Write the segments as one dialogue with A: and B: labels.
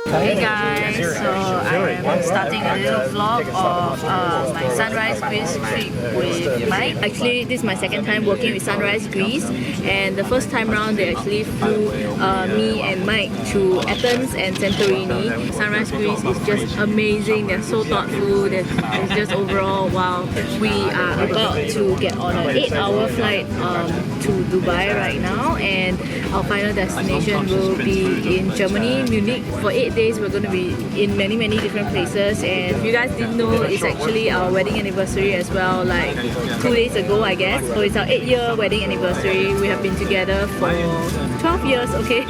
A: Hey guys, so I'm starting a little vlog of my Sunrise Greece trip with Mike. Actually, this is my second time working with Sunrise Greece, and the first time round they actually flew me and Mike to Athens and Santorini. Sunrise Greece is just amazing, they're so thoughtful, it's just overall wow. We are about to get on an 8-hour flight to Dubai right now, and our final destination will be in Germany, Munich. For 8 days we're going to be in many different places, and if you guys didn't know, it's actually our wedding anniversary as well, like 2 days ago I guess. So it's our 8-year wedding anniversary. We have been together for 12 years, okay?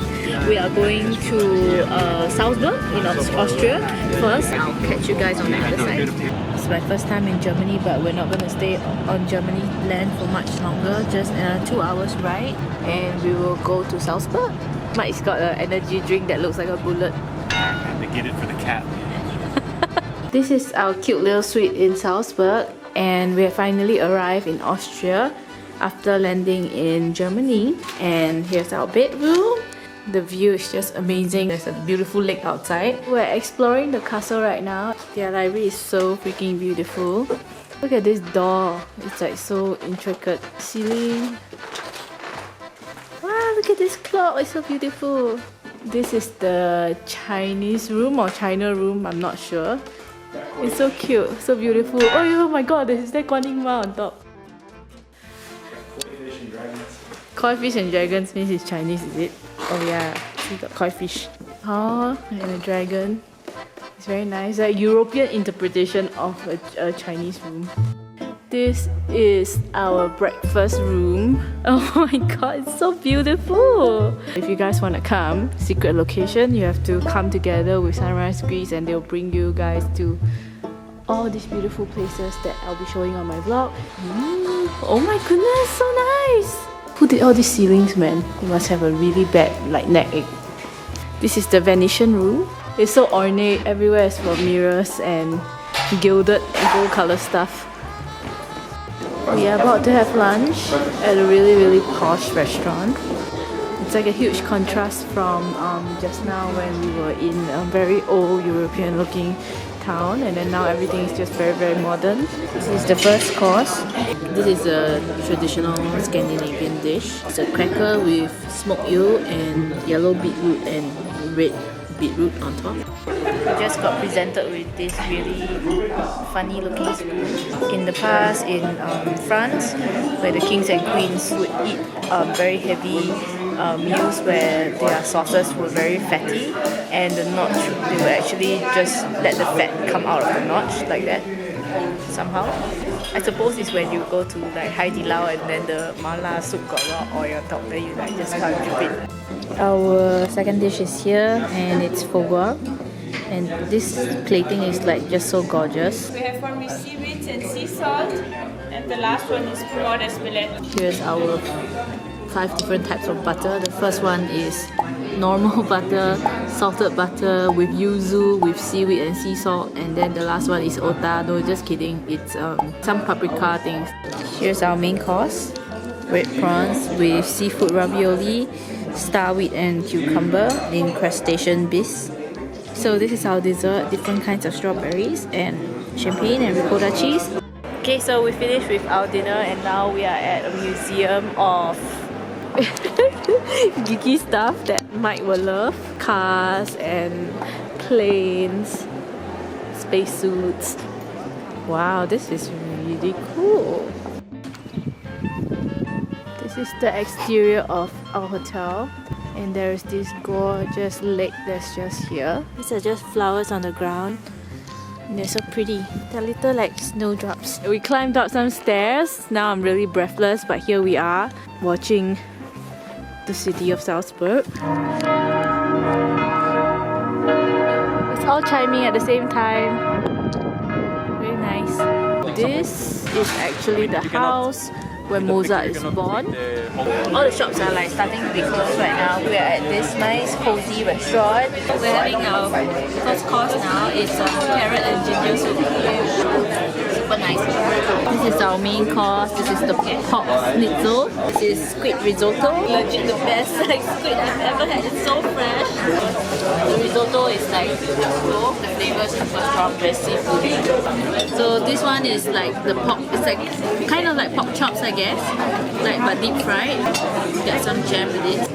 A: We are going to Salzburg in Austria first. I'll catch you guys on the other side. It's my first time in Germany, but we're not going to stay on Germany land for much longer, just 2 hours ride, and we will go to Salzburg. Mike's got an energy drink that looks like a bullet.
B: I had to get it for the cat.
A: This is our cute little suite in Salzburg, and we have finally arrived in Austria after landing in Germany. And here's our bedroom. The view is just amazing. There's a beautiful lake outside. We're exploring the castle right now. Their library is so freaking beautiful. Look at this door. It's like so intricate. Ceiling. Wow, look at this clock. It's so beautiful. This is the Chinese room or China room, I'm not sure. It's so cute, so beautiful. Oh my god, there's that Guan Yin Ma on top.
B: Koi fish and dragons.
A: Koi fish and dragons means it's Chinese, is it? Oh yeah, we got koi fish. Oh, and a dragon. It's very nice. A European interpretation of a Chinese room. This is our breakfast room. Oh my god, it's so beautiful! If you guys want to come, secret location, you have to come together with Sunrise Greece and they'll bring you guys to all these beautiful places that I'll be showing on my vlog. Oh my goodness, so nice! Who did all these ceilings, man? You must have a really bad neck ache. This is the Venetian room. It's so ornate, everywhere is for mirrors and gilded gold color stuff. We are about to have lunch at a really posh restaurant. It's like a huge contrast from just now when we were in a very old European looking town, and then now everything is just very modern. This is the first course. This is a traditional Scandinavian dish. It's a cracker with smoked eel and yellow beetroot and red beetroot on top. We just got presented with this really funny looking spoon. In the past in France, where the kings and queens would eat very heavy meals where their sauces were very fatty, and the notch, they would actually just let the fat come out of the notch like that somehow. I suppose it's when you go to like Hai Di Lao and then the mala soup got a lot of oil on top, then you just can't drip it. Our second dish is here, and it's foie gras, and this plating is like just so gorgeous.
C: We have one with seaweed and sea salt, and the last one is broad espelette.
A: Here's our 5 different types of butter. The first one is normal butter, salted butter with yuzu, with seaweed and sea salt, and then the last one is ota. No, just kidding, it's some paprika things. Here's our main course, red prawns with seafood ravioli, star wheat and cucumber in crustacean bis. So this is our dessert, different kinds of strawberries and champagne and ricotta cheese. Okay, so we finished with our dinner and now we are at a museum of geeky stuff that Mike will love. Cars and planes, spacesuits. Wow, this is really cool. This is the exterior of our hotel, and there is this gorgeous lake that's just here. These are just flowers on the ground. And they're so pretty. They're little like snowdrops. We climbed up some stairs. Now I'm really breathless, but here we are watching the city of Salzburg. It's all chiming at the same time. Very nice. This is actually the house where Mozart is born. All the shops are like starting to be closed right now. We are at this nice cozy restaurant. We're having our first course now. It's carrot and ginger soup. super nice. This is our main course. This is the pork schnitzel. This is squid risotto. Legit the best like squid I've ever had. It's so fresh. The risotto is like so the flavor is super strong, very seafoody. So this one is like the pork. It's like kind of like pork chops, I guess, like but deep fried. Get some jam with it.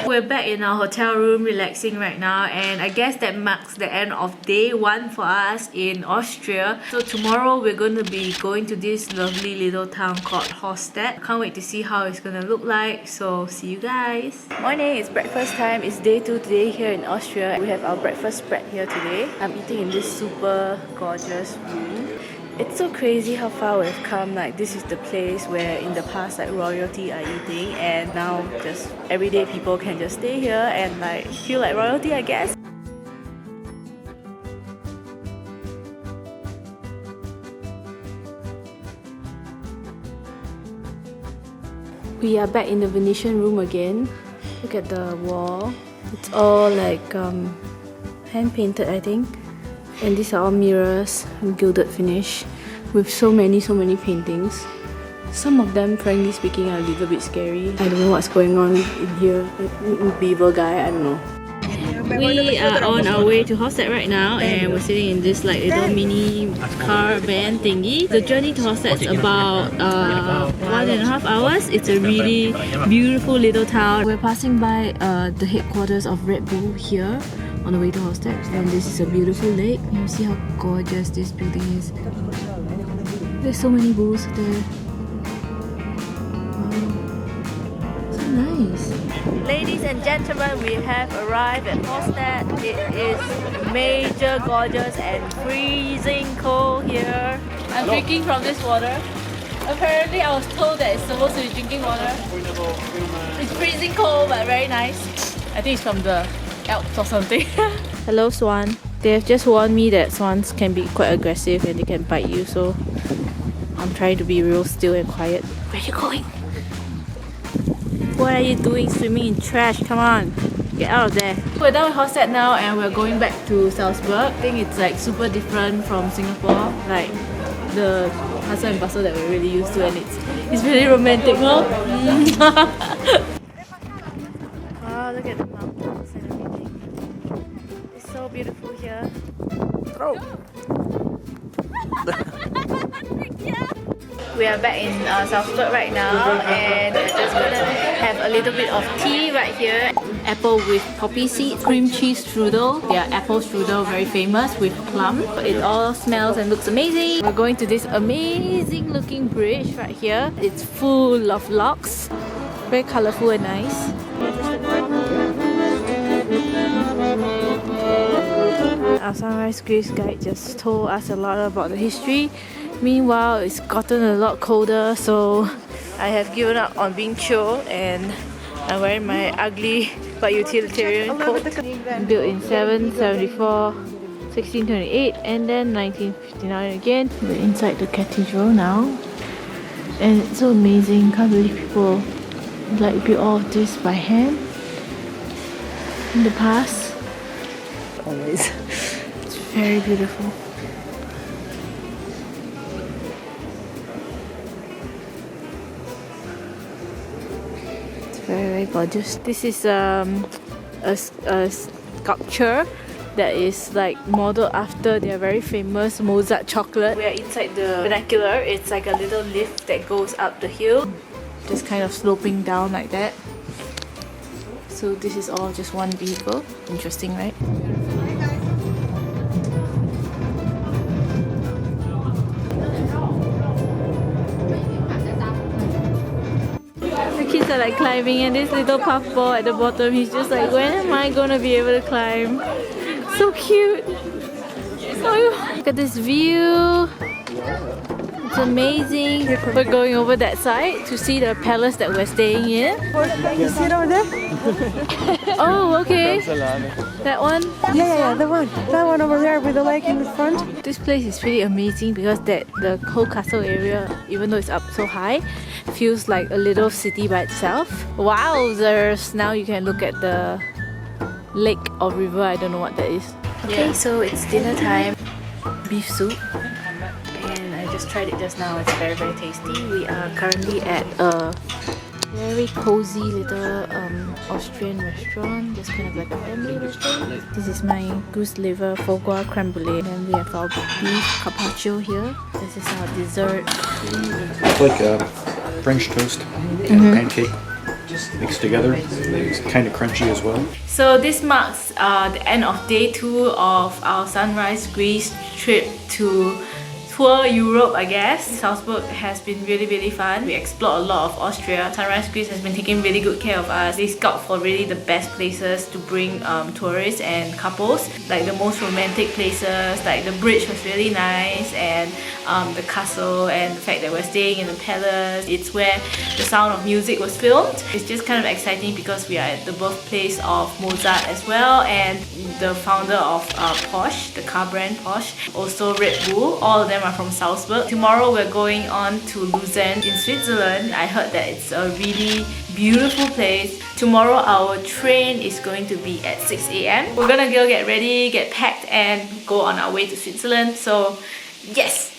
A: We're back in our hotel room relaxing right now, and I guess that marks the end of day 1 for us in Austria. So tomorrow we're going to be going to this lovely little town called Hallstatt. Can't wait to see how it's going to look like, so see you guys. Morning, it's breakfast time. It's day 2 today here in Austria. We have our breakfast spread here today. I'm eating in this super gorgeous room. It's so crazy how far we've come. Like, this is the place where in the past like royalty are eating, and now just everyday people can just stay here and like feel like royalty, I guess. We are back in the Venetian room again. Look at the wall. It's all like hand painted, I think. And these are all mirrors, gilded finish, with so many paintings. Some of them, frankly speaking, are a little bit scary. I don't know what's going on in here. Beaver guy, I don't know. We are on our way to Hallstatt right now, and we're sitting in this like little mini car van thingy. The journey to Hallstatt is about 1.5 hours. It's a really beautiful little town. We're passing by the headquarters of Red Bull here on the way to Hallstatt, and this is a beautiful lake. You see how gorgeous this building is. There's so many bulls there. Wow, so nice. Ladies and gentlemen, we have arrived at Hallstatt. It is major, gorgeous and freezing cold here. I'm drinking from this water. Apparently I was told that it's supposed to be drinking water. It's freezing cold but very nice. I think it's from the Alps or something. Hello swan. They have just warned me that swans can be quite aggressive and they can bite you, so I'm trying to be real still and quiet. Where are you going? What are you doing swimming in trash? Come on, get out of there. We're done with Hallstatt now and we're going back to Salzburg. I think it's like super different from Singapore, like the hustle and bustle that we're really used to, and it's really romantic, no? Wow, look at the mountains and everything. It's so beautiful here. Throw! We are back in Salzburg right now, and we're just gonna have a little bit of tea right here. Apple with poppy seeds, cream cheese strudel. Yeah, apple strudel, very famous with plum. It all smells and looks amazing. We're going to this amazing looking bridge right here. It's full of locks, very colorful and nice. Our sunrise grace guide just told us a lot about the history. Meanwhile, it's gotten a lot colder, so I have given up on being chill and I'm wearing my ugly but utilitarian coat. Built in 1774, 1628 and then 1959 again. We're inside the cathedral now, and it's so amazing. Can't believe people like built all of this by hand in the past. Always. It's very beautiful. Very gorgeous. This is a sculpture that is like modeled after their very famous Mozart chocolate. We are inside the vernacular. It's like a little lift that goes up the hill, just kind of sloping down like that. So this is all just one vehicle. Interesting, right? Kids are like climbing, and this little puffball at the bottom, he's just like, when am I gonna be able to climb? So cute! Oh, look at this view! It's amazing! We're going over that side to see the palace that we're staying in.
D: You see it over there?
A: Oh, okay. That one?
D: Yeah, the one. That one over there with the lake in the front.
A: This place is really amazing because the whole castle area, even though it's up so high, feels like a little city by itself. Wowzers! Now you can look at the lake or river, I don't know what that is. Okay, so it's dinner time. Beef soup. And I just tried it just now. It's very, very tasty. We are currently at a very cozy little Austrian restaurant. Just kind of like a family restaurant. This is my goose liver foie gras creme brulee. Then we have our beef carpaccio here. This is our dessert.
E: It's like French toast and pancake mixed together. It's kind of crunchy as well.
A: So this marks the end of day 2 of our Sunrise Greece trip to tour Europe, I guess. Salzburg has been really, really fun. We explored a lot of Austria. Sunrise Greece has been taking really good care of us. They scout for really the best places to bring tourists and couples. Like the most romantic places, like the bridge was really nice, and the castle, and the fact that we're staying in the palace. It's where the Sound of Music was filmed. It's just kind of exciting because we are at the birthplace of Mozart as well, and the founder of Porsche, the car brand Porsche, also Red Bull. All of them are from Salzburg. Tomorrow we're going on to Lucerne in Switzerland. I heard that it's a really beautiful place. Tomorrow our train is going to be at 6 AM. We're gonna go get ready, get packed, and go on our way to Switzerland. So yes!